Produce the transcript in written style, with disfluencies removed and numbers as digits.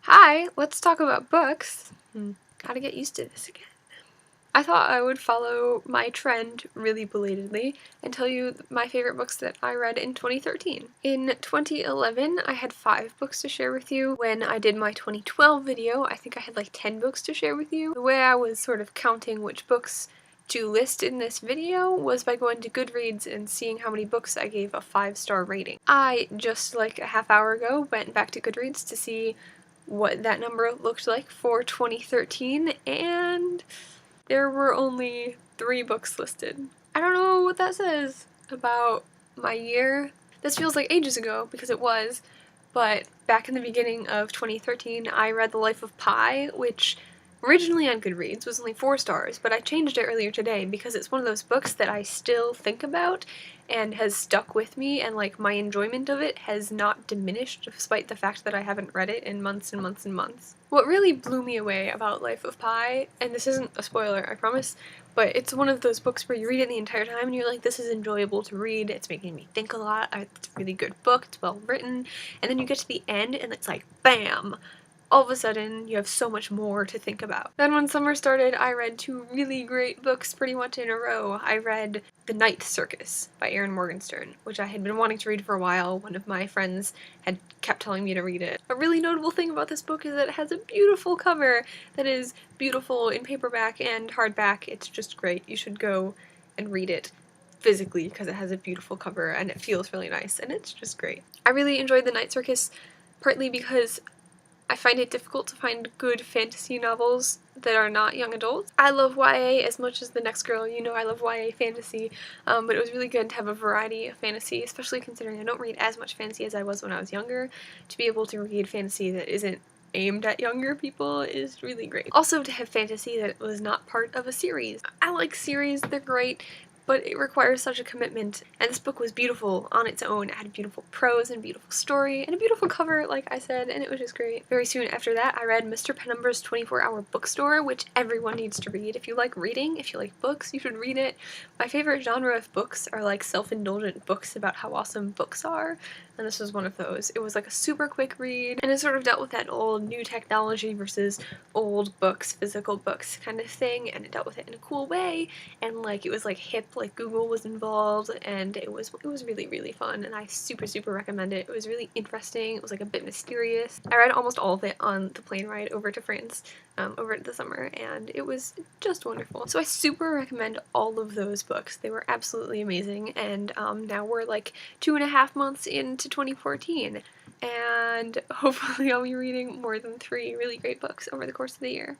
Hi, let's talk about books. Gotta get used to this again. I thought I would follow my trend really belatedly and tell you my favorite books that I read in 2013. In 2011, I had 5 books to share with you. When I did my 2012 video, I think I had like 10 books to share with you. The way I was sort of counting which books to list in this video was by going to Goodreads and seeing how many books I gave a 5-star rating. I just like a half hour ago went back to Goodreads to see what that number looked like for 2013, and there were only 3 books listed. I don't know what that says about my year. This feels like ages ago, because it was, but back in the beginning of 2013 I read The Life of Pi, which originally on Goodreads was only 4 stars, but I changed it earlier today because it's one of those books that I still think about and has stuck with me, and like my enjoyment of it has not diminished despite the fact that I haven't read it in months and months and months. What really blew me away about Life of Pi, and this isn't a spoiler, I promise, but it's one of those books where you read it the entire time and you're like, this is enjoyable to read, it's making me think a lot, it's a really good book, it's well written, and then you get to the end and it's like, bam! All of a sudden, you have so much more to think about. Then when summer started, I read 2 really great books pretty much in a row. I read The Night Circus by Erin Morgenstern, which I had been wanting to read for a while. One of my friends had kept telling me to read it. A really notable thing about this book is that it has a beautiful cover that is beautiful in paperback and hardback. It's just great. You should go and read it physically because it has a beautiful cover and it feels really nice, and it's just great. I really enjoyed The Night Circus partly because I find it difficult to find good fantasy novels that are not young adults. I love YA as much as the next girl, you know I love YA fantasy, but it was really good to have a variety of fantasy, especially considering I don't read as much fantasy as I was when I was younger. To be able to read fantasy that isn't aimed at younger people is really great. Also to have fantasy that was not part of a series. I like series, they're great, but it requires such a commitment, and this book was beautiful on its own. It had beautiful prose and beautiful story and a beautiful cover, like I said, and it was just great. Very soon after that, I read Mr. Penumbra's 24-Hour Bookstore, which everyone needs to read. If you like reading, if you like books, you should read it. My favorite genre of books are like self-indulgent books about how awesome books are, and this was one of those. It was like a super quick read, and it sort of dealt with that old new technology versus old books, physical books kind of thing, and it dealt with it in a cool way, and like it was like hip, like Google was involved, and it was really, really fun, and I super recommend it. It was really interesting. It was like a bit mysterious. I read almost all of it on the plane ride over to France over the summer, and it was just wonderful. So I super recommend all of those books. They were absolutely amazing, and now we're like 2.5 months into 2014, and hopefully I'll be reading more than 3 really great books over the course of the year.